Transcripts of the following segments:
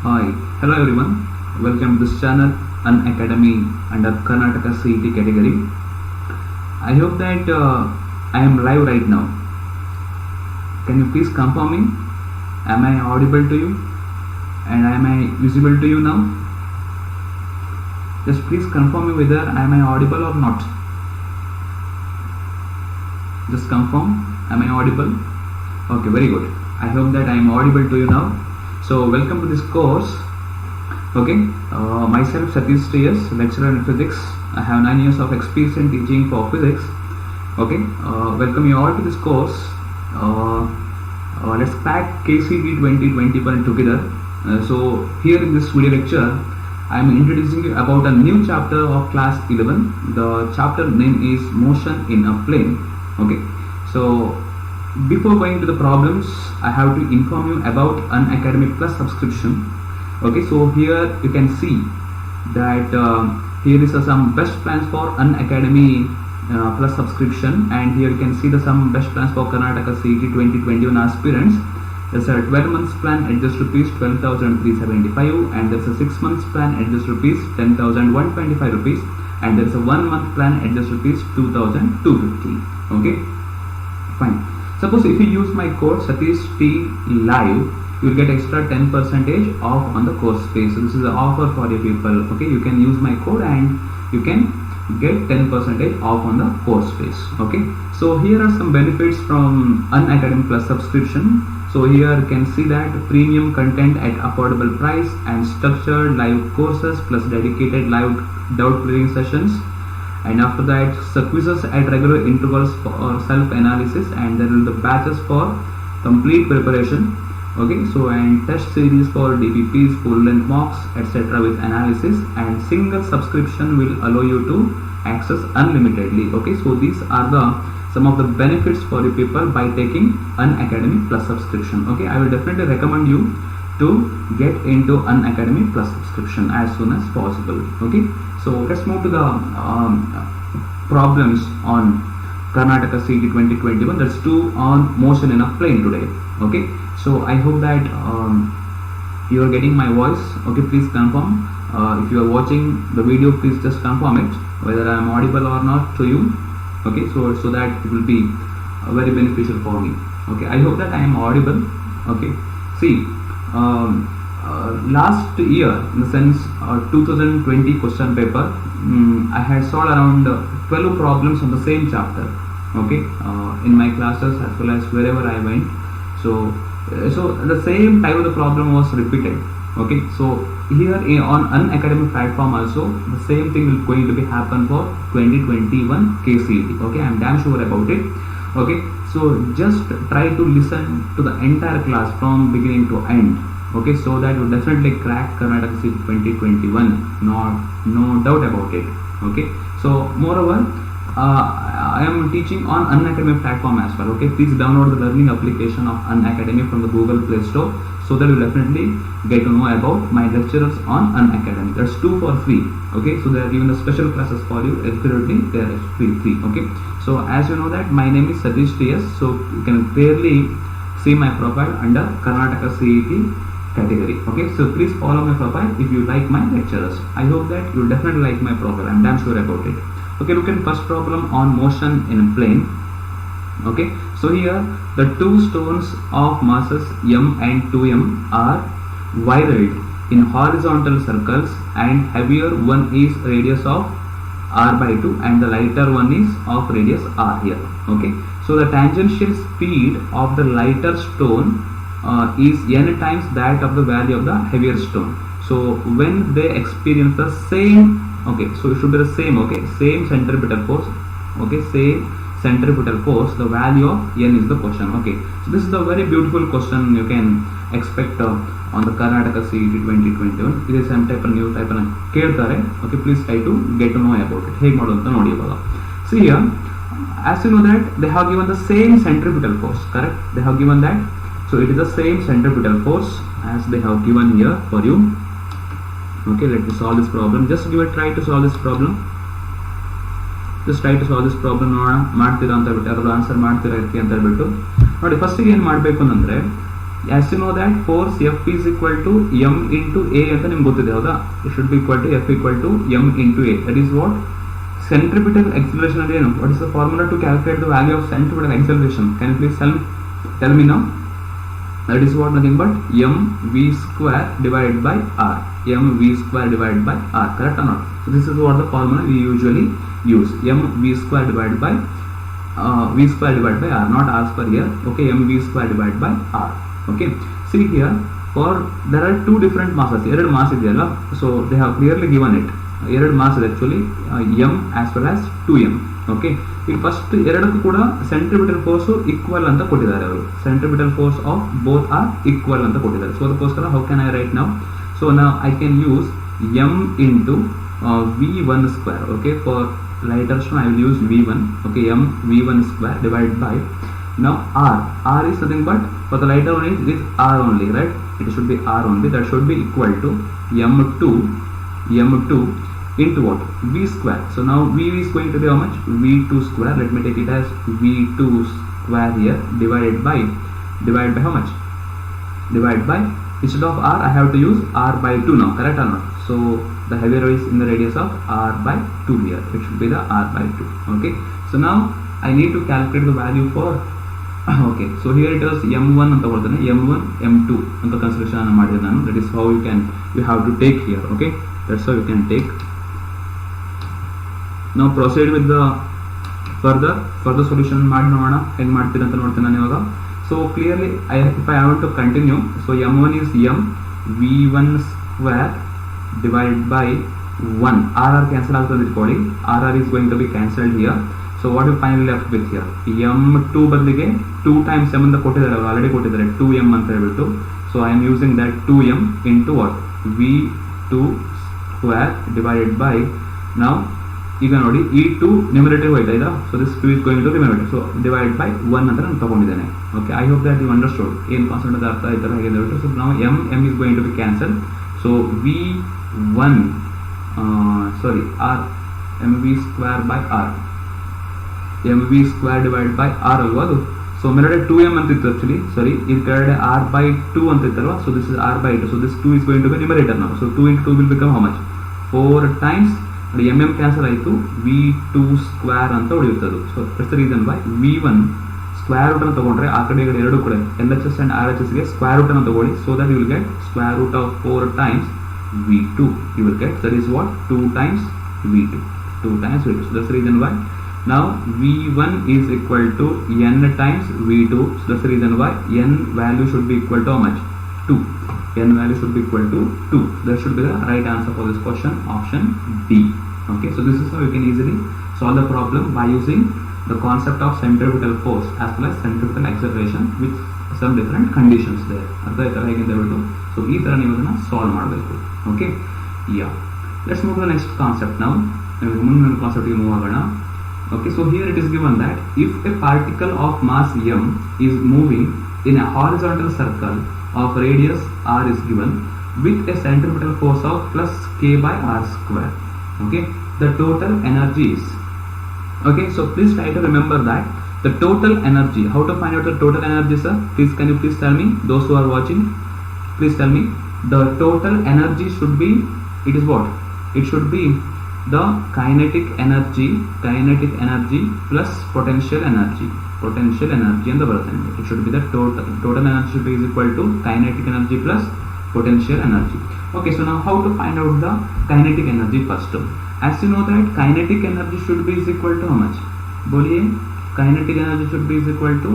Hi, hello everyone. Welcome to this channel Unacademy under Karnataka CET category. I hope that I am live right now. Can you please confirm me? Am I audible to you? And am I visible to you now? Just please confirm me whether am I audible or not. Just confirm. Am I audible? Okay, very good. I hope that I am audible to you now. So welcome to this course. Okay, myself Satish.T, lecturer in physics. I have 9 years of experience in teaching for physics. Okay, welcome you all to this course. Let's crack KCET 2021 together. So here in this video lecture, I am introducing you about a new chapter of class 11. The chapter name is motion in a plane. Okay, so before going to the problems, I have to inform you about Unacademy Plus subscription. Okay, so here you can see that here is some best plans for Unacademy Plus subscription, and here you can see some best plans for Karnataka CET 2021 aspirants. There's a 12 months plan at just rupees 12,375, and there's a 6 months plan at just rupees 10,125 rupees, and there's a 1 month plan at just rupees 2,250. Okay, fine. Suppose if you use my code Satish.T live, you will get extra 10% off on the course fees. So this is an offer for you people. Okay, you can use my code and you can get 10% off on the course fees. Okay, so here are some benefits from Unacademy Plus subscription. So here you can see that premium content at affordable price and structured live courses plus dedicated live doubt clearing sessions. And after that, quizzes at regular intervals for self-analysis, and there will be batches for complete preparation. Okay, so and test series for DPPs, full length mocks, etc. with analysis, and single subscription will allow you to access unlimitedly. Okay, so these are some of the benefits for you people by taking Unacademy Plus subscription. Okay, I will definitely recommend you to get into Unacademy Plus subscription as soon as possible. Okay, so let's move to the problems on Karnataka CET 2021. That's 2 on motion in a plane today. Okay, so I hope that you are getting my voice. Okay, please confirm. If you are watching the video, please just confirm it whether I am audible or not to you. Okay, so that it will be very beneficial for me. Okay, I hope that I am audible. Okay, see, last year, in the sense 2020 question paper, I had solved around 12 problems on the same chapter. Okay, in my classes as well as wherever I went. So the same type of the problem was repeated. Okay, so here on Unacademy platform also the same thing will going to be happen for 2021 KCET. Okay, I am damn sure about it. Okay, so just try to listen to the entire class from beginning to end. Okay, so that you definitely crack Karnataka CET 2021. No doubt about it. Okay, so moreover, I am teaching on Unacademy platform as well. Okay, please download the learning application of Unacademy from the Google Play Store, so that you definitely get to know about my lecturers on Unacademy. That's 2 for free. Okay, so they are given the special classes for you. Absolutely, they are free. Okay, so as you know that my name is Satish.T, so you can clearly see my profile under Karnataka CET category. Okay, so please follow my profile if you like my lecturers. I hope that you will definitely like my profile. I'm damn sure about it. Okay, look at first problem on motion in a plane. Okay, so here the 2 stones of masses m and 2m are whirled in horizontal circles, and heavier one is radius of r by 2 and the lighter one is of radius r here. Okay, so the tangential speed of the lighter stone is n times that of the value of the heavier stone. So when they experience the same, okay, so it should be the same, okay, same centripetal force, okay, same centripetal force, the value of n is the question. Okay, so this is the very beautiful question you can expect on the Karnataka CET 2021. It is some type of new type of ಕೇಳ್ತಾರೆ. Okay, please try to get to know about it. ಹೇಗೆ ಮಾಡೋದು ಅಂತ ನೋಡಿ ಇವಾಗ. See here, as you know that they have given the same centripetal force, correct? They have given that. So it is the same centripetal force as they have given here for you. Okay, let me solve this problem. Just give a try to solve this problem. Just try to solve this problem. ನೋಡೋಣ ಮಾಡ್ತೀರಾ ಅಂತ ಹೇಳ್ಬಿಟ್ಟು, ಯಾರಾದ್ರೂ answer ಮಾಡ್ತೀರಾ ಅಂತ ಹೇಳ್ಬಿಟ್ಟು ನೋಡಿ. First ಏನು ಮಾಡಬೇಕು ಅಂತಂದ್ರೆ As you know that force F is equal to m into a ಅಂತ ನಿಮ್ಗೆ ಗೊತ್ತಿದೆ ಹೌದಾ. It should be equal to F equal to m into a. That is what centripetal acceleration ಅಂದ್ರೆ ಏನು? What is the formula to calculate the value of centripetal acceleration? Can you please tell me now? That is what nothing but mv square divided by r. Mv square divided by r. Correct or not? So this is what the formula we usually use. Mv square divided by v square divided by r, not r square here. Okay, mv square divided by r. Okay, see here, for there are two different masses. Erad mass ideyalla, so they have clearly given it. Erad mass is actually m as well as 2m. Okay, ಈಗ first ಎರಡಕ್ಕೂ ಕೂಡ centripetal force equal ಅಂತ ಕೊಟ್ಟಿದ್ದಾರೆ ಅವರು. Centripetal force of both are equal ಅಂತ ಕೊಟ್ಟಿದ್ದಾರೆ. So ಅದಕ್ಕೋಸ್ಕರ how can I write now? So ನಾವು I can use m into v1 square. Okay, for lighter stone I will use v1. Okay, m v1 square divided by, now r is nothing but, for the lighter one it is r only, right? It should be r only. That should be equal to m2 into what? V square. So now v is going to be how much? v2 square. Let me take it as v2 square here, divided by how much? Divided by, instead of r I have to use r by 2 now, correct or not? So the heavier is in the radius of r by 2 here. It should be the r by 2. Okay, so now I need to calculate the value for okay, so here it is m1 ಅಂತ ಕೊಡ್ತಾನೆ, m1 m2 ಅಂತ consideration ಅನ್ನು ಮಾಡಿದೆ ನಾನು. That is how you have to take here. Okay, that's how you can take. Now proceed with the further solution ಮಾಡಿ ನೋಡೋಣ ಹೆಂಗೆ ಮಾಡ್ತೀರಾ ಅಂತ ನೋಡ್ತೇನೆ ನಾನು ಇವಾಗ. So clearly if I want to continue, so m1 is m v1 square divided by 1. r cancel ಆಗ್ತದೆ ಇಟ್ಕೊಳ್ಳಿ. r is going to be cancelled here. So what you finally left with here? m2 ಬದಲಿಗೆ 2 times m ಅಂತ ಕೊಟ್ಟಿದ್ದಾರೆ, ಅವರು already ಕೊಟ್ಟಿದ್ದಾರೆ 2m ಅಂತ ಹೇಳ್ಬಿಟ್ಟು. So I am using that 2m into what? v2 square divided by, now ಈಗ ನೋಡಿ ಈ 2 ನ್ಯೂಮರೇಟರ್ ಹೋಯ್ತಾ ಇದೆ. So this 2 is going to numerator. So divide by 1 ಅಂತ ನಾನು ತಗೊಂಡಿದ್ದೇನೆ. Okay, I hope that you understood ಏನು ಕಾನ್ಸೆಪ್ಟ್ ಅಂತ ಅರ್ಥ ಆಯ್ತಲ್ಲ ಹೇಗೆ ಹೇಳ್ಬಿಟ್ಟು. ಸೊ ನಾವು m is going to be cancelled. So v1 r mv square by r, mv square divided by r ಅಲ್ವಾ ಅದು. ಸೊ ಮೇಲ್ಗಡೆ 2m ಅಂತ ಇತ್ತು ಆಕ್ಚುಲಿ, ಸಾರಿ, ಈ ಕೆಳಗಡೆ r by 2 ಅಂತ ಇತ್ತಲ್ವಾ. So this is r by 2. So this 2 is going to be numerator now. So 2 into 2 will become how much? 4 times mm cancel ಆಯಿತು, v2 ಸ್ಕ್ವೇರ್ ಅಂತ ಉಳಿಯುತ್ತದೆ. So that's the reason why v1 square root ಅನ್ನು ತಗೊಂಡ್ರೆ ಆ ಕಡೆ ಎರಡು ಕಡೆ LHS and RHS ಗೆ ಸ್ಕ್ವೇರ್ ರೂಟ್ ಅನ್ನು ತಗೊಳ್ಳಿ. So that you will get square root of 4 times v2. You will get, that is what? 2 times v2. So that's the reason why now v1 is equal to n times v2. So that's the reason why n value should be equal to how much? 2. N value should be equal to 2. That should be the right answer for this question, option D. Okay, so this is how you can easily solve the problem by using the concept of centripetal force as well as centripetal acceleration with some different conditions there. ಅರ್ಥ ಆಯ್ತಾ ಹೇಗೆ ಅಂತ ಹೇಳ್ಬಿಟ್ಟು. So ಈ ತರ ನೀವು ಅದನ್ನ solve ಮಾಡಬೇಕು. Okay, ya, let's move to the next concept. ನಾವು ಮುಂದಿನ ಕಾನ್ಸೆಪ್ಟ್ಗೆ ಮೂವ್ ಆಗೋಣ. Okay, so here it is given that if a particle of mass m is moving in a horizontal circle of radius r is given with a centripetal force of plus k by r square. Okay, the total energy is, okay, so please try to remember that the total energy, how to find out the total energy, sir? Please, can you please tell me, those who are watching, please tell me the total energy should be, it is what? It should be the kinetic energy plus potential energy ಅಂತ ಬರುತ್ತೆ. It should be the total energy should be is equal to kinetic energy plus potential energy. Okay, so now how to find out the kinetic energy first? As you know that kinetic energy should be is equal to how much? बोलिए, kinetic energy should be is equal to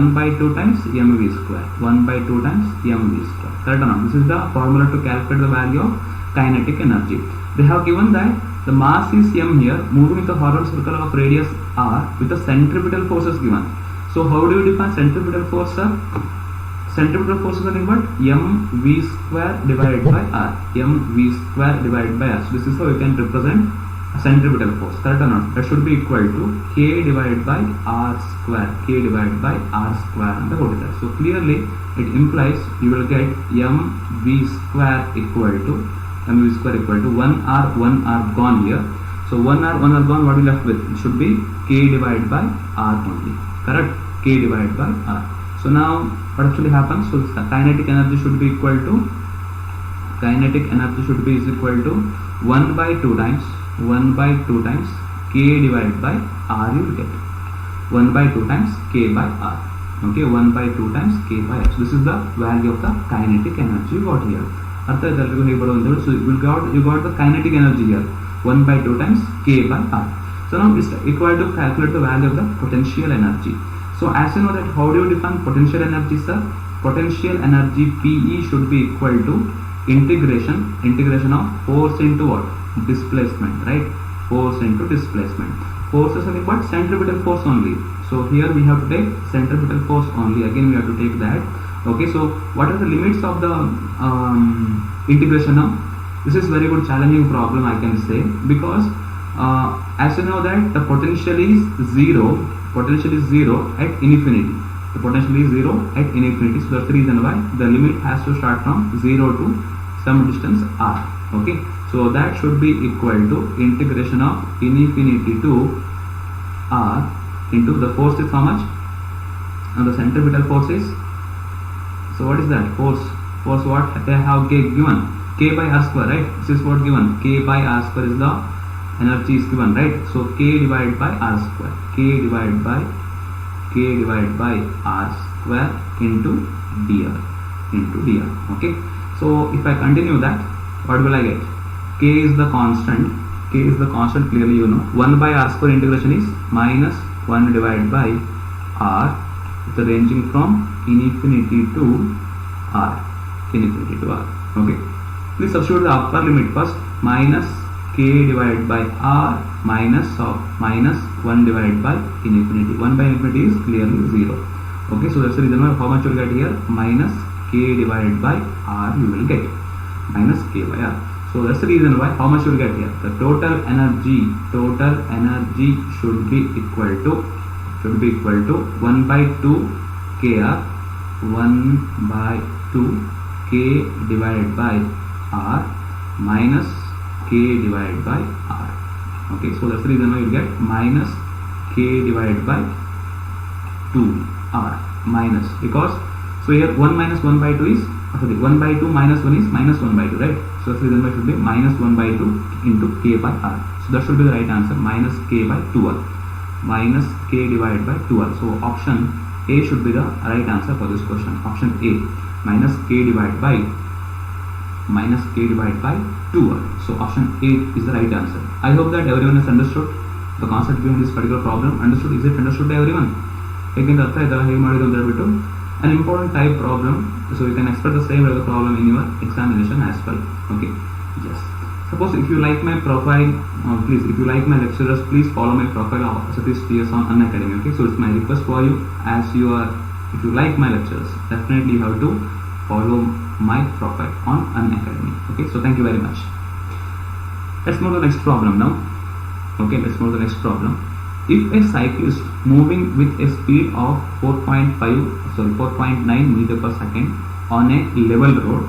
1 by 2 times mv square. 1 by 2 times mv square. Correct or not? This is the formula to calculate the value of kinetic energy. They have given that the mass is m here, moving with the horizontal circle of radius r with the centripetal forces given. So how do you define centripetal force, sir? Centripetal force is nothing but mv square divided by r. mv square divided by r. So this is how you can represent a centripetal force. Correct or not? That should be equal to k divided by r square. K divided by r square and the whole. So clearly it implies you will get mv square equal to 1 r gone here. So 1 r gone, what we left with? It should be k divided by r only. Correct? K divided by r. So now what actually happens? So the kinetic energy should be equal to 1 by 2 times K divided by R. You will get 1 by 2 times K by R. Okay, 1 by 2 times K by R. So this is the value of the kinetic energy you got here. So you got the kinetic energy here, 1 by 2 times K by R. So now it's required to calculate the value of the potential energy. So as you know that, how do you define potential energy, sir? Potential energy PE should be equal to integration of force into what? Displacement, right? Force into displacement. Forces are what? Centripetal force only. So here we have to take centripetal force only. Again we have to take that. Okay, so what are the limits of the integration now? This is very good challenging problem, I can say, because as you know that the potential is zero at infinity. The potential is 0 at infinity. So that's the reason why the limit has to start from 0 to some distance r. Okay, so that should be equal to integration of infinity to r into the force is how much? And the centripetal force is, so what is that? Force what? They have given K by R square, right? This is what given. K by R square is the energy is given, right? So K divided by R square. K divided by R square into dr. Okay, so if I continue that, what will I get? K is the constant. Clearly you know. 1 by R square integration is minus 1 divided by R. It's ranging from infinity to R. Okay, please substitute the upper limit first. Minus K divided by R minus 1 divided by infinity. 1 by infinity is clearly 0. Okay, so that's the reason why how much you will get here? Minus K divided by R you will get. Minus K by R. So that's the reason why how much you will get here? The total energy should be equal to 1 by 2 KR, 1 by 2 K divided by R minus K divided by R. Okay, so that's the reason why you get minus K divided by 2R minus, because so here 1 minus 1 by 2 is 1 by 2 minus 1 is minus 1 by 2, right? So that's the reason why it should be minus 1 by 2 into K by R. So that should be the right answer, minus K by 2R, minus K divided by 2R. So option A should be the right answer for this question. Option A, minus K divided by 2R. So option A is the right answer. I hope that everyone has understood the concept behind this particular problem. Understood? Is it understood by everyone? An important type problem, so you can expect the same as the problem in your examination as well. Okay, yes. Suppose if you like my profile, please, if you like my lecturers, please follow my profile of Satish.T on Unacademy. Okay, so it's my request for you, as you are, if you like my lectures, definitely you have to follow my profile on Unacademy. Okay, so thank you very much. Let's move to the next problem now. Okay, let's move to the next problem. If a cyclist moving with a speed of 4.9 meter per second on a level road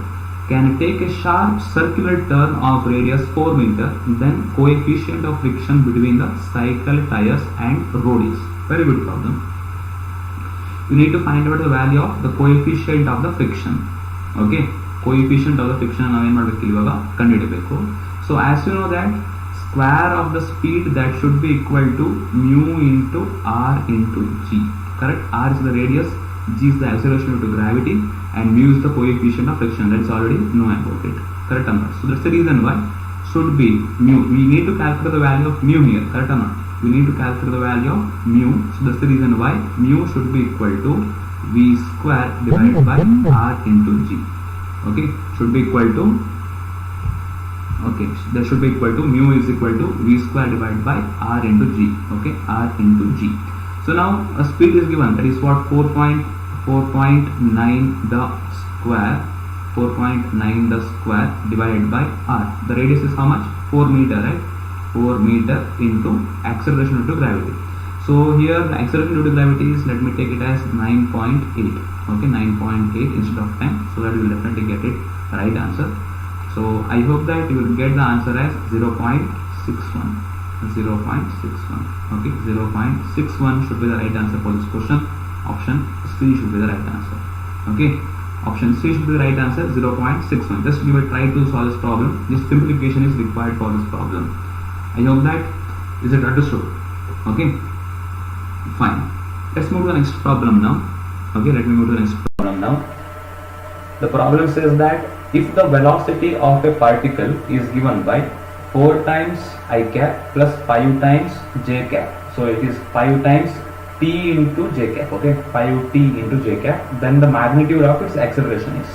can take a sharp circular turn of radius 4 meter, then coefficient of friction between the cycle tires and road is. Very good problem. You need to find out the value of the coefficient of the friction. Okay, coefficient of the friction ನಾವು ಏನು ಮಾಡಬೇಕು ಇವಾಗ ಕಂಡುಹಿಡಿಯಬೇಕು. So as you know that square of the speed that should be equal to mu into r into g. Correct? R is the radius, g is the acceleration due to gravity, and mu is the coefficient of friction. That's already know about it. Correct or not? So that's the reason why should be mu. We need to calculate the value of mu here. Correct or not? We need to calculate the value of mu. So that's the reason why mu should be equal to v square divided by r into g. Okay, should be equal to, okay, that should be equal to mu is equal to v square divided by r into g. Okay, r into g. So now a speed is given, that is what, 4.9 the square divided by r. The radius is how much? 4 meter, right? 4 meter into acceleration due to gravity. So here the acceleration due to gravity is, let me take it as 9.8. Okay, 9.8 instead of 10. So that you will definitely get it right answer. So I hope that you will get the answer as 0.61. Okay, 0.61 should be the right answer for this question. Option C should be the right answer. Okay, option C should be the right answer, 0.61. Just give a try to solve this problem. This simplification is required for this problem. I hope that is it understood. Okay, fine. Let's move to the next problem now. Okay, let me move to the next problem now. The problem says that if the velocity of a particle is given by 4 times I cap plus 5 times j cap, so it is 5 times t into j cap, okay, 5t into j cap, then the magnitude of its acceleration is.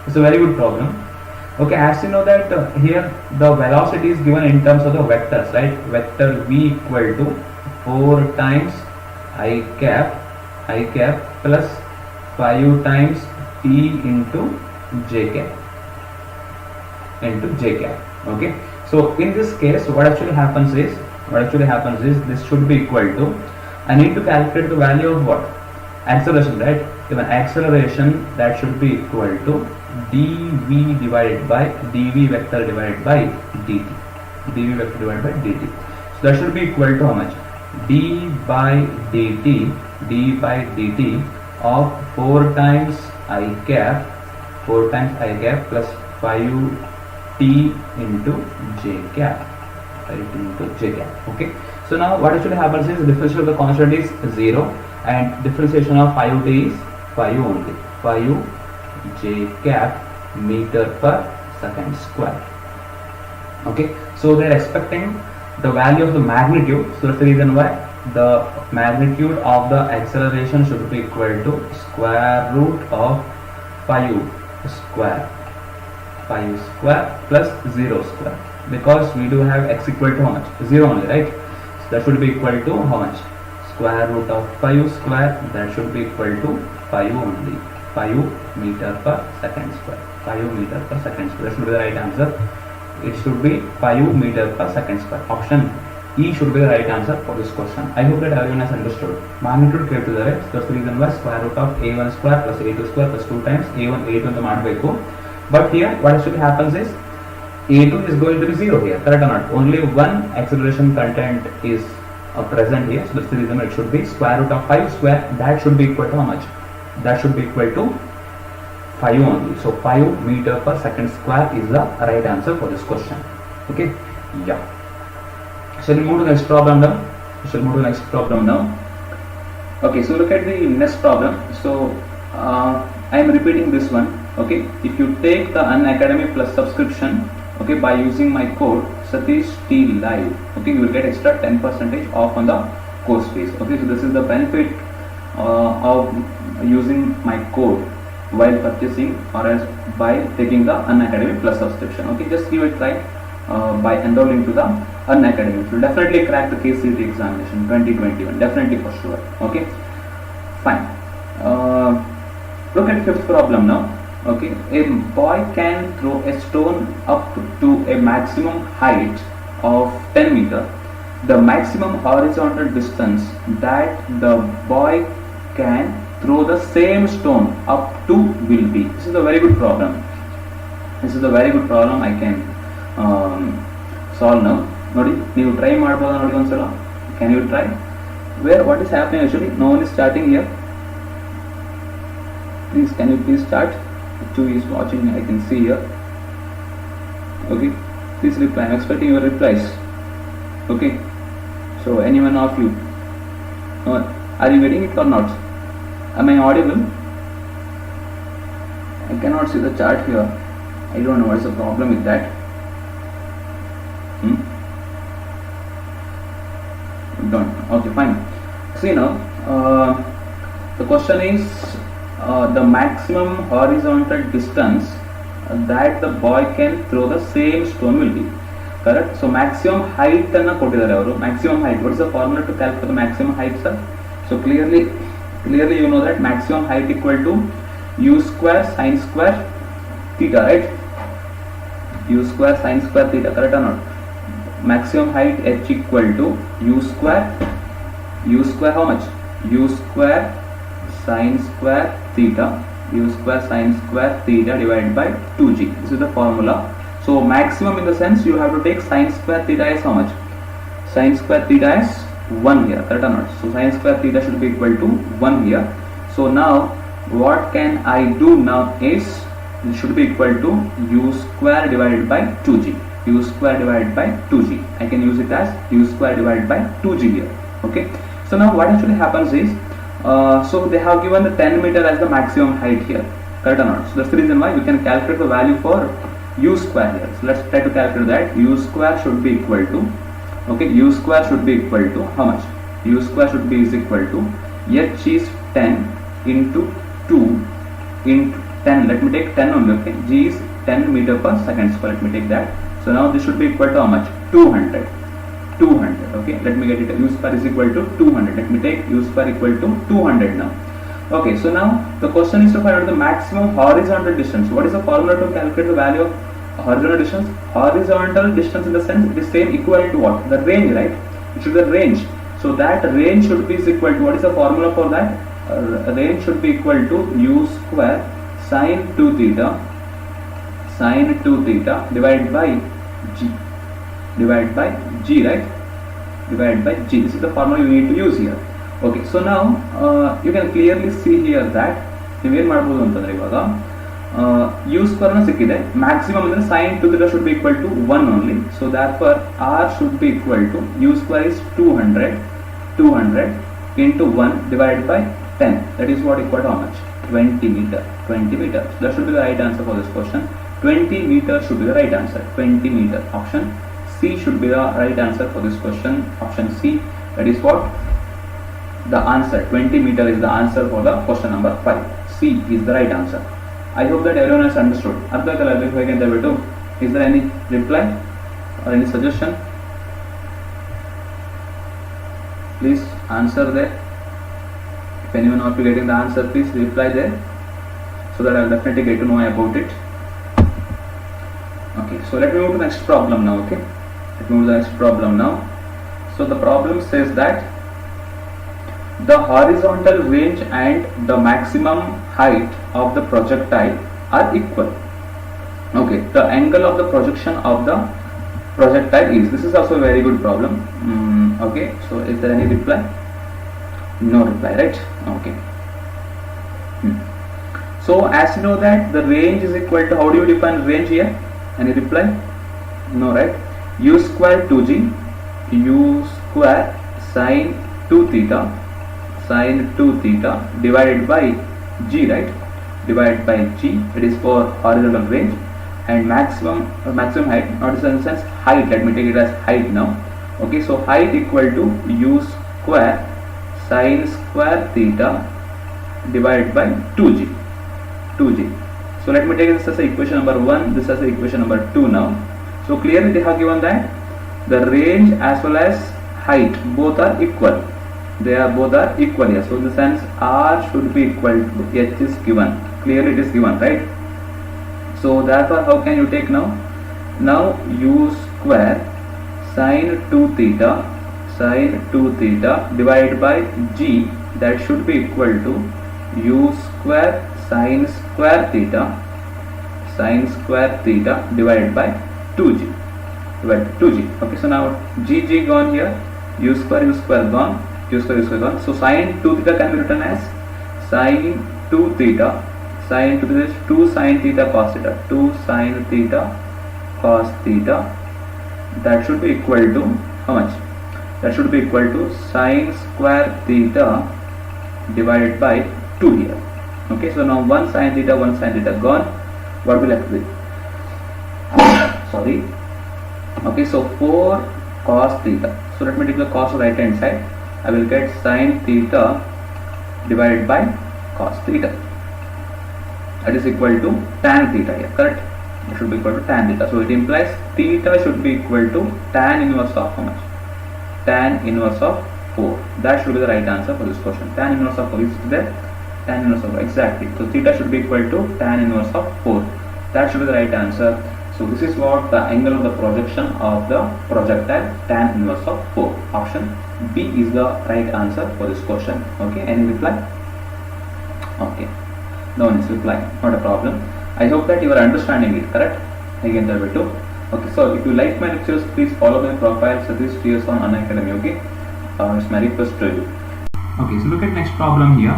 It's a very good problem. Okay, as you know that here the velocity is given in terms of the vectors, right? Vector v equal to 4 times I cap plus 5 times t into j cap. Okay, so in this case what actually happens is this should be equal to, I need to calculate the value of what? Acceleration, right? Given acceleration, that should be equal to dv divided by dv vector divided by dt. So that should be equal to how much? d by dt of 4 times I cap plus 5t into j cap. Okay, so now what actually happens is the differential of the constant is 0 and differentiation of 5t is 5 only, 5 j cap meter per second square. Okay, so they are expecting the value of the magnitude, so that's the reason why the magnitude of the acceleration should be equal to square root of 5 square plus 0 square, because we do have x equal to how much? 0 only, right? So that should be equal to how much? Square root of 5 square, that should be equal to 5 only, 5 meter per second square. That should be the right answer. It should be 5 meter per second square. Option E should be the right answer for this question. I hope that everyone has understood. Magnitude clear to the right. That's the reason why square root of a1 square plus a2 square plus 2 times a1 ಅಂತ ಮಾಡಬೇಕು. But here what actually happens is a2 is going to be 0 here, correct or not? Only one acceleration content is present here, so that's the reason it should be square root of 5 square. That should be equal to how much? That should be equal to 5 only. So 5 meter per second square is the right answer for this question. Okay, yeah. Shall we move to the next problem now? Okay, so look at the next problem. So I am repeating this one. Okay, if you take the Unacademy Plus subscription, okay, by using my code Satish.T live, okay, you will get extra 10% off on the course fees. Okay, so this is the benefit of using my code while purchasing or as by taking the Unacademy Plus subscription. Okay, just give it a try by enrolling to the Unacademy. You will definitely crack the KCET examination 2021, definitely for sure. Okay, fine. Look at fifth problem now. Okay, a boy can throw a stone up to a maximum height of 10 meters. The maximum horizontal distance that the boy can throw the same stone up to will be. This is a very good problem. I can solve now. Nodi, you try ಮಾಡಬಹುದು ನೋಡಿ ಒಂದ್ಸಲ. Can you try? What is happening actually? No one is starting here. Please, can you please start? Two is watching, I can see here. Okay, please reply. I'm expecting your replies. Okay, so anyone of you, are you getting it or not? Am I audible? I cannot see the chart here. I don't know what's the problem with that. Don't. Okay, fine. See now, the question is the maximum horizontal distance that the boy can throw the same stone will be. Correct? So maximum height anna ಕೊಟ್ಟಿದ್ದಾರೆ ಅವರು. Maximum height. What is the formula to calculate the maximum height, sir? So clearly you know that maximum height equal to u square sine square theta, right? U square sine square theta, correct or not? Maximum height h equal to u square how much? U square sine square theta divided by 2g. This is the formula. So maximum in the sense you have to take sine square theta as how much? Sine square theta is 1 here, correct or not? So sine square theta should be equal to 1 here. So now what can I do now is it should be equal to u square divided by 2g. U square divided by 2g. I can use it as u square divided by 2g here. Okay. So now what actually happens is, so they have given the 10 meter as the maximum height here. Correct or not? So that's the reason why we can calculate the value for u square here. So let's try to calculate that. U square should be equal to, okay, u square should be equal to how much? U square should be is equal to h is 10 into 2 into 10. Let me take 10 only. Okay, g is 10 meter per second square. Let me take that. So now this should be equal to how much? 200. 200. Okay, let me get it. U square is equal to 200. Let me take u square equal to 200 now. Okay, so now the question is to find out the maximum horizontal distance. What is the formula to calculate the value of horizontal distance? Horizontal distance in the sense it is same equal to what? The range, right? It should be the range. So that range should be equal to, what is the formula for that? Range should be equal to u square sine 2 theta divided by g, right? Divided by g. This is the formula you need to use here. Okay, so now you can clearly see here that ನೀವೇನು ಮಾಡಬಹುದು ಅಂತಂದ್ರೆ ಇವಾಗ u square ಸಿಕ್ಕಿದೆ, maximum ಅಂದ್ರೆ sin 2 theta should be equal to 1 only. So therefore r should be equal to u square is 200 into 1 divided by 10. That is what equal to how much? 20 meter. 20 meter. So that should be the right answer for this question. 20 meter should be the right answer. 20 meter. Option C should be the right answer for this question. Option C. That is what the answer. 20 meter is the answer for the question number 5. C is the right answer. I hope that everyone has understood. Is there any reply or any suggestion? Please answer there. If anyone not getting the answer, please reply there, so that I will definitely get to know about it. Okay, so let me move to the next problem now. Okay, let me move to the next problem now. So the problem says that the horizontal range and the maximum height of the projectile are equal. Okay, the angle of the projection of the projectile is. This is also a very good problem. Okay, so is there any reply? No reply, right? Okay. So as you know that the range is equal to, how do you define range here? Any reply? No, right? U square 2g, u square sine 2 theta divided by g, right? Divided by g. It is for horizontal range. And maximum height, not in the sense height, let me take it as height now. Okay, so height equal to u square sine square theta divided by 2g. So let me take this as equation number 1, this as equation number 2 now. So clearly they have given that the range as well as height both are equal. They are both are equal here. So in the sense r should be equal to h is given. Clearly it is given, right? So therefore how can you take now? Now u square sine 2 theta divided by g, that should be equal to u square sine square theta divided by 2g. Okay, so now g gone here, u square gone. So sine 2 theta can be written as sine 2 theta is 2 sine theta cos theta. That should be equal to how much? That should be equal to sine square theta divided by 2 here. Okay, so now 1 sine theta gone. What will left with? Sorry. Okay, so 4 cos theta. So let me take the cos right hand side. I will get sine theta divided by cos theta. That is equal to tan theta here, correct? It should be equal to tan theta. So it implies theta should be equal to tan inverse of how much? Tan inverse of 4. That should be the right answer for this question. Tan inverse of 4 is there. Tan inverse of 4, exactly. So theta should be equal to tan inverse of 4. That should be the right answer. So this is what the angle of the projection of the projectile, tan inverse of 4. Option B is the right answer for this question. Okay, any reply? Okay, no one is replying. Not a problem. I hope that you are understanding it, correct? Again, okay, so if you like my lectures, please follow my profile Satish.T on Unacademy. Okay, it's my request to you. Okay, so look at next problem here.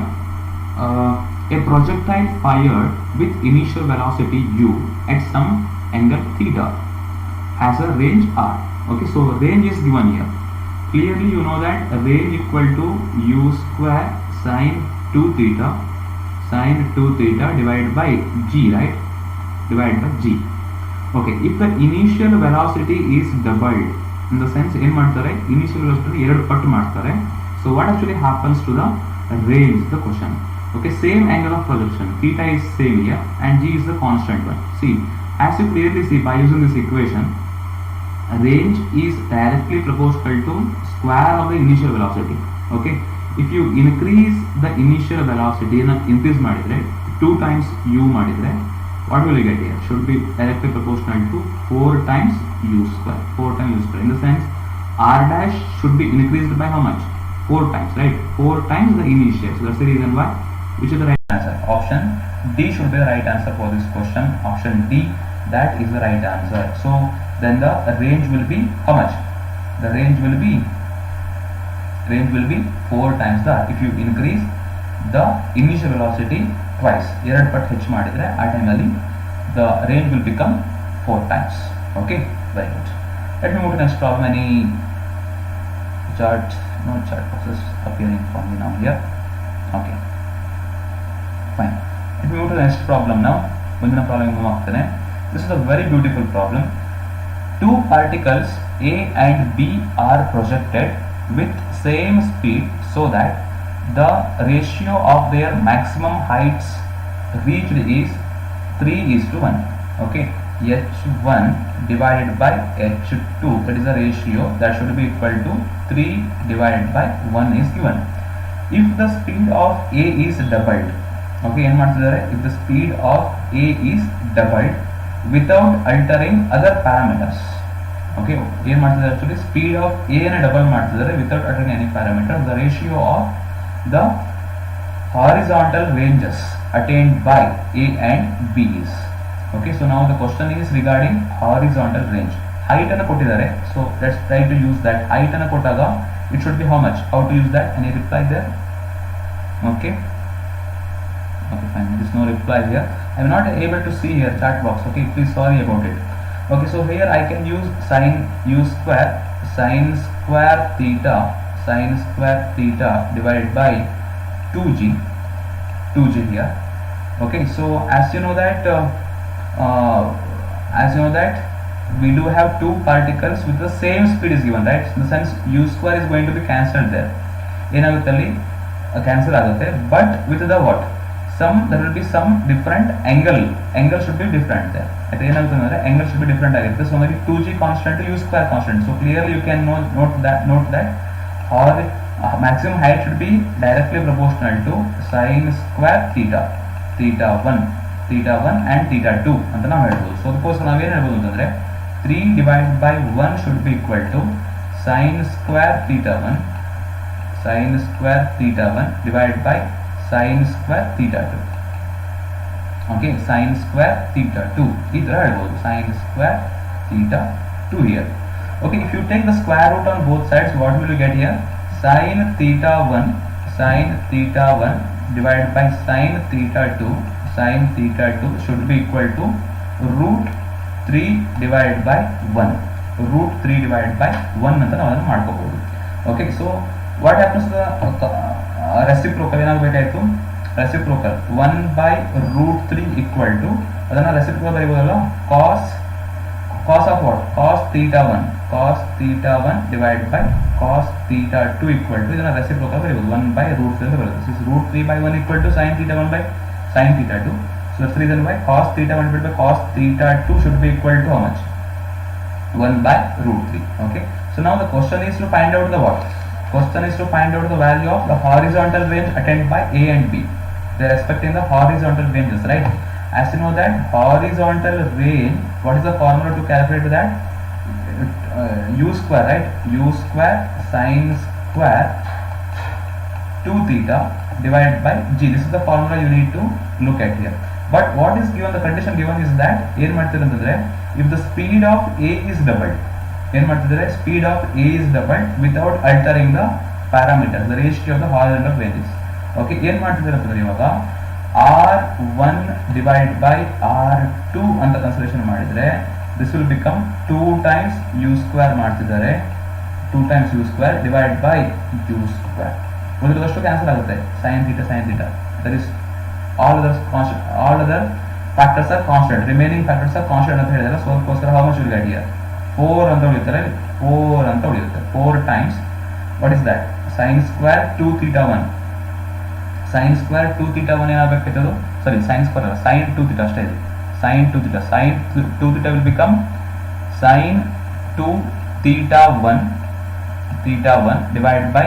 A projectile fired with initial velocity u at some angle theta has a range r. Okay, so range is given here. Clearly you know that range equal to u square sine 2 theta divided by g, right? Divided by g. Okay, if the initial velocity is doubled, in the sense ಏನು ಮಾಡ್ತಾರೆ, initial velocity ಎರಡು ಪಟ್ಟು ಮಾಡ್ತಾರೆ. So what actually happens to the range, the question. Okay, same angle of projection, theta is same here and g is the constant one. See, as you clearly see by using this equation, range is directly proportional to square of the initial velocity. Okay, if you increase the initial velocity increase ಮಾಡಿದ್ರೆ 2 times u ಮಾಡಿದ್ರೆ what will you get here? Should be directly proportional to 4 times u square. 4 times u square. In the sense, r dash should be increased by how much? 4 times, right? 4 times the initial. So that's the reason why. Which is the right answer? Option D should be the right answer for this question. Option D, that is the right answer. So then the range will be how much? The range will be 4 times the, if you increase the initial velocity twice, ಎರಡು ಪಟ್ಟು ಹೆಚ್ಚು ಮಾಡಿದ್ರೆ ಆ ಟೈಮಲ್ಲಿ the range will become 4 times. Okay, very good. Let me move to next problem. Any chart? No chart boxes appearing for me now here. Okay, fine. Let me move to the next problem now. ಮುಂದಿನ problem move ಆಗ್ತಾನೆ. This is a very beautiful problem. Two particles A and B are projected with same speed so that the ratio of their maximum heights reached is 3:1. Okay, h1 divided by h2, that is the ratio, that should be equal to 3 divided by 1 is given. If the speed of A is doubled, okay, ಏನು ಮಾಡ್ತಿದ್ದಾರೆ, if the speed of A is doubled without altering other parameters. Okay, ಏನು ಮಾಡ್ತಿದ್ದಾರೆ, actually speed of A ನ double ಮಾಡ್ತಿದ್ದಾರೆ without altering any parameter, the ratio of the horizontal ranges attained by A and B is. Okay, so now the question is regarding horizontal range. Height ಅನ್ನು ಕೊಟ್ಟಿದ್ದಾರೆ, so let's try to use that. Height ಅನ್ನು ಕೊಟ್ಟಾಗ it should be how much? How to use that? Any reply there? Okay, fine, there is no reply here. I am not able to see here chat box. Okay, please sorry about it. Okay, so here I can use sine u square sine square theta divided by 2g here. Okay, so as you know that we do have two particles with the same speed is given, right? In the sense u square is going to be cancelled there. ಏನಾಗುತ್ತೆ ಅಲ್ಲಿ cancel ಆಗುತ್ತೆ, but with the what? There will be some different angle should be different there. At ಏನಾಗುತ್ತೆ ಅಂದ್ರೆ angle should be different ಆಗಿರುತ್ತೆ. So maybe 2g constant to u square constant. So clearly you can note that or maximum height should be directly proportional to sine square theta 1 and theta 2 ಅಂತ ನಾವು ಹೇಳ್ಬೋದು. So ಅದಕ್ಕೋಸ್ಕರ ನಾವೇನು ಹೇಳ್ಬೋದು ಅಂತಂದ್ರೆ 3 divided by 1 should be equal to sine square theta 1 divided by sine square theta 2. Okay, sine square theta 2 ಈ ತರ ಹೇಳ್ಬೋದು, sine square theta 2 here. Okay, if you take the square root on both sides, what will you get here? Sine theta 1 divided by sine theta 2 should be equal to root 3 divided by 1 ಅಂತ ನಾವು ಅದನ್ನು ಮಾಡ್ಕೋಬಹುದು. Okay, so what happens to the reciprocal? ಏನಾಗಬೇಕಾಯಿತು, reciprocal 1 by root 3 equal to, ಅದನ್ನು reciprocal ಬರೀಬಹುದಲ್ಲ, cos of what? Cos theta 1 divided by cos theta 2 equal to, ಇದನ್ನು reciprocal ಬರೀಬಹುದು 1 by root 3 ಅಂತ ಬರುತ್ತೆ. This is root 3 by 1 equal to sin theta 1 by sin theta 2. So that's the reason why cos theta 1 divided by cos theta 2 should be equal to how much? 1 by root 3. Okay, so now the question is to find out the what? Question is to find out the value of the horizontal range attained by A and B. They are respecting the horizontal ranges, right? As you know that horizontal range, what is the formula to calculate that? U square, right? U square sine square 2 theta divided by g. This is the formula you need to look at here. But what is given, the condition given is that ಏನು ಮಾಡ್ತಿದ್ದಾರೆ ಅಂತಂದ್ರೆ, if the speed of A is doubled, ಏನು ಮಾಡ್ತಿದ್ದಾರೆ, speed of A is doubled without altering the parameters, the ratio of the horizontal ranges. Okay, ಏನು ಮಾಡ್ತಿದ್ದಾರೆ ಅಂತಂದ್ರೆ ಇವಾಗ r1 divided by r2 ಅಂತ ಕನ್ಸಿಡರೇಷನ್ ಮಾಡಿದ್ರೆ this will become 2 times u square ಮಾಡ್ತಿದ್ದಾರೆ 2 times u square divided by u square. ಉಳಿದಷ್ಟು cancel ಆಗುತ್ತೆ sin theta that is all other factors are constant, remaining factors are constant ಅಂತ ಹೇಳಿದ್ರೆ so ಅದಕ್ಕೋಸ್ಕರ how much will get here 4 ಅಂತ ಉಳಿಯುತ್ತೆ 4 ಅಂತ ಉಳಿಯುತ್ತೆ 4 times what is that sin square 2 theta 1 sin square 2 theta 1 ಏನಾಗಬೇಕಿತ್ತು sorry sin square ಅಲ್ಲ sin 2 theta ಅಷ್ಟೇ ಇದೆ sin 2 theta will become sin 2 theta 1 divided by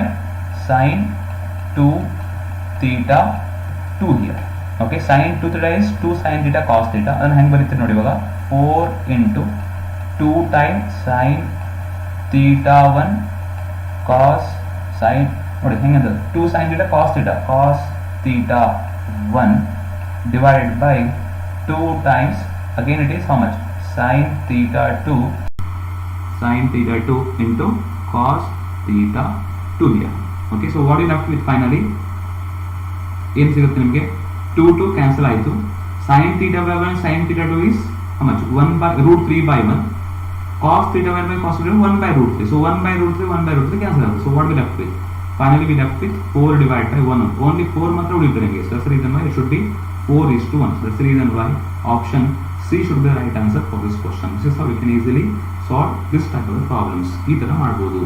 sin 2 theta 2 here. Okay, sin 2 theta is 2 sin theta cos theta. ಅದನ್ನು ಹೆಂಗೆ ಬರೀತೀರಿ ನೋಡಿ ಇವಾಗ 4 into 2 times sin theta 1 cos sin ನೋಡಿ ಹೆಂಗಂತ 2 sin theta cos theta 1 divided by 2 times again it is how much sin theta 2 into cos theta 2 here. Okay, so what you left with finally ಏನು ಸಿಗುತ್ತೆ ನಿಮಗೆ 2 cancel ಆಯಿತು sin theta by 1 sin theta 2 is how much 1 by root 3 by 1 cos theta by cos theta 1 by root 3 so 1 by root 3 cancel ಆಗುತ್ತೆ so what we left with finally we left with 4 divided by 1 only 4 ಮಾತ್ರ ಉಳಿಯುತ್ತೆ ನಿಮಗೆ so that's the reason why it should be 4:1 so that's the reason why option C should be the right answer for this question. This is how we can easily solve this type of problems ಈ ತರ ಮಾಡಬಹುದು.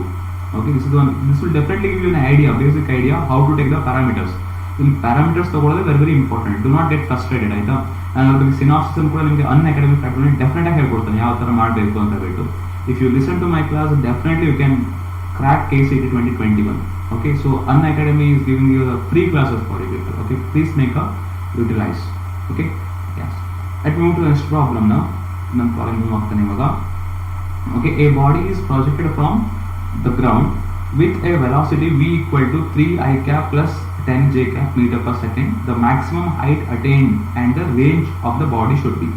Okay, this will definitely give you an idea, basic idea how to take the parameters. ಇಲ್ಲಿ parameters ತಗೊಳ್ಳೋದು very important. Do not get frustrated ಆಯ್ತಾ. ನಾನು ಅದ್ರ synopsis ಕೂಡ ನಿಮಗೆ ಅನ್ಅಕಾಡೆಮಿಕ್ ಫ್ಯಾಕ್ಟರ್ನಲ್ಲಿ ಡೆಫಿನೆಟ್ ಆಗಿ ಹೇಳ್ಕೊಡ್ತಾನೆ ಯಾವ ತರ ಮಾಡಬೇಕು ಅಂತ ಹೇಳ್ಬಿಟ್ಟು. If you listen to my class definitely you can crack KCET 2021. Okay, so Unacademy is giving you the free classes for you people. Okay, please make a utilize. Okay, yes. Let me move to the next problem now. ನನ್ನ problem move ಆಗ್ತಾನೆ ಇವಾಗ. Okay, a body is projected from the ground with a velocity v equal to 3 I cap plus 10 j cap meter per second. The maximum height attained and the range of the body should be.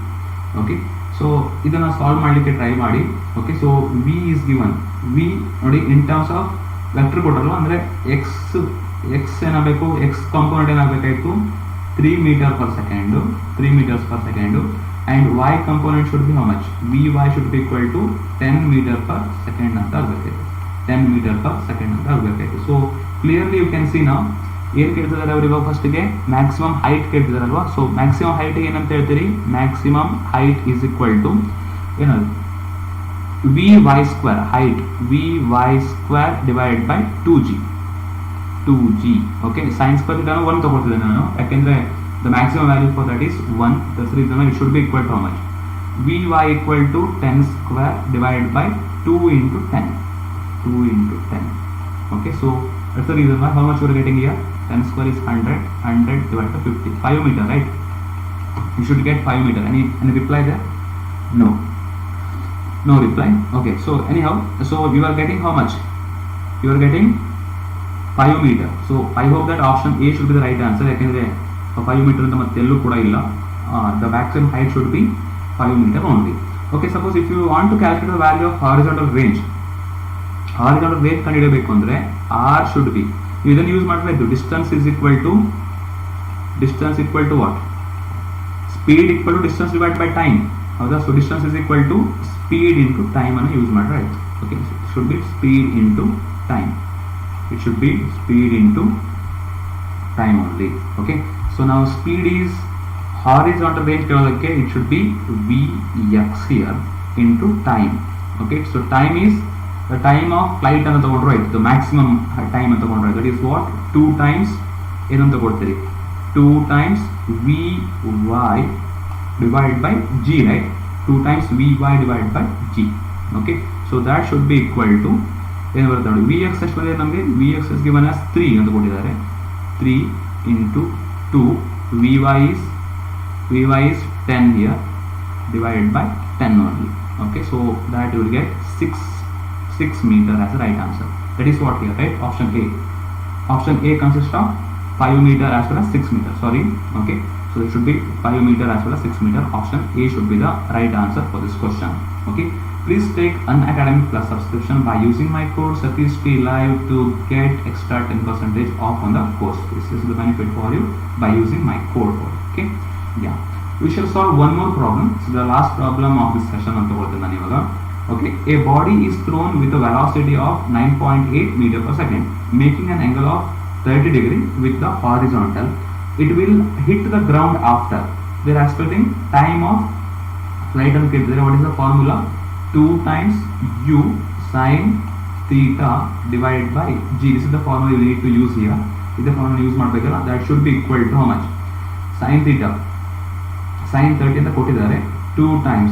Okay, so ಇದನ್ನ solve ಮಾಡಲಿಕ್ಕೆ try ಮಾಡಿ. Okay, so v is given. v ನೋಡಿ in terms of vector ಕೊಟ್ಟರಲ್ಲ ಅಂದ್ರೆ x ಏನಾಗಬೇಕು x component ಏನಾಗಬೇಕಾಯಿತು 3 meter per second 3 meters per second and y component should be how much vy should be equal to 10 meter per second ಅಂತ ಆಗಬೇಕಾಯಿತು 10 meter per second ಅಂತ ಆಗಬೇಕಾಯಿತು. So clearly you can see ನಾವು ಏನು ಕೇಳ್ತಿದ್ದಾರೆ ಅವರು ಇವಾಗ ಫಸ್ಟ್ಗೆ maximum height ಕೇಳ್ತಿದಾರಲ್ವಾ. ಸೊ ಮ್ಯಾಕ್ಸಿಮಮ್ ಹೈಟ್ ಏನಂತ ಹೇಳ್ತೀರಿ maximum height is equal to ಏನದು vy square height vy square divided by 2g. Okay, sin square theta 1 ತಗೊಳ್ತಿದ್ದೆ ನಾನು ಯಾಕೆಂದ್ರೆ the maximum value for that is 1. That's the reason it should be equal to how much vy equal to 10 square divided by 2 into 10. Okay, so that's the reason why how much we are getting here 10 square is 100 divided by 50 5 meter, right? You should get 5 meter. Any reply there? No reply. Okay, so anyhow, so you are getting how much you are getting 5 meter. So I hope that option A should be the right answer. ಯಾಕೆಂದ್ರೆ 5 meter ಅಂತ ಮತ್ತೆ ಎಲ್ಲೂ ಕೂಡ ಇಲ್ಲ. The maximum height should be 5 meter only. Okay, suppose if you want to calculate the value of horizontal range ಕಂಡುಹಿಡಿಯಬೇಕು ಅಂದ್ರೆ r should be ನೀವು ಇದನ್ನು ಯೂಸ್ ಮಾಡಬೇಕು. distance equal to what speed equal to distance divided by time. ಹೌದಾ. So distance is equal to speed into time ಅನ್ನು use ಮಾಡ್ರೆ ಆಯ್ತು. Okay, so it should be speed into time. It should be speed into time only. Okay, so now speed is horizontal range ಕೇಳೋದಕ್ಕೆ it should be vx here into time. Okay, so time is the time of flight ಅಂತ ತಗೊಂಡ್ರೆ ಆಯ್ತು. the maximum time ಅಂತ ತಗೊಂಡ್ರೆ that is what 2 times ಏನಂತ ಕೊಡ್ತೀರಿ 2 times vy divided by g, right? 2 times vy divided by g. Okay, so that should be equal to ಏನು ಬರುತ್ತೆ ನೋಡಿ vx ಎಷ್ಟು ಬಂದಿದೆ ನಮಗೆ vx is given as 3 ಅಂತ ಕೊಟ್ಟಿದ್ದಾರೆ 3 into 2 vy is 10 here divided by 10 only. Okay, so that you will get 6 meter as the right answer. That is what here, right? Option A consists of 5 meter as well as 6 meter. Sorry. Okay, so it should be 5 meter as well as 6 meter. Option A should be the right answer for this question. Okay, Please take Unacademy Plus subscription by using my code Satish.T live to get extra 10% off on the course fees. This is the benefit for you by using my code for it. Okay, yeah. We shall solve one more problem. This is the last problem of this session. Okay, a body is thrown with a velocity of 9.8 meter per second, making an angle of 30 degree with the horizontal. It will hit the ground after. We are expecting time of flight and kids. What is the formula? 2 times u sin theta divided by g. This is the formula we need to use here. If the formula use ಮಾಡಬೇಕಲ್ಲ, that should be equal to how much? Sin theta. Sin 30 ಅಂತ ಕೊಟ್ಟಿದ್ದಾರೆ. 2 times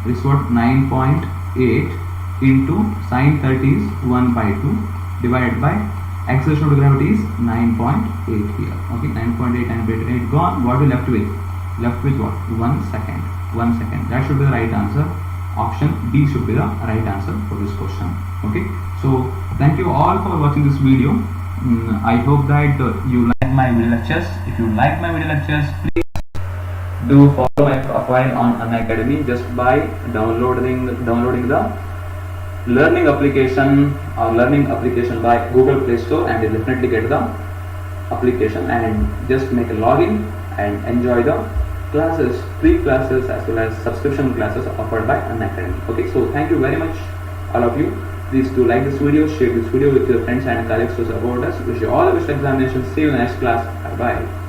this is what 9.8 into sin 30 is 1 by 2 divided by acceleration of gravity is 9.8 here. Okay, 9.8 and 8 gone. What we left with? Left with what? 1 second. 1 second. That should be the right answer. Option D should be the right answer for this question. Okay, so thank you all for watching this video. I hope that you like my video lectures. If you like my video lectures, please do follow my profile on Unacademy just by downloading the learning application by Google Play Store, and you'll definitely get the application and just make a login and enjoy the classes, free classes as well as subscription classes offered by Unacademy. Okay, so thank you very much all of you. Please do like this video, share this video with your friends and colleagues to support us. Wish you all the best examinations. See you in the next class. Bye bye.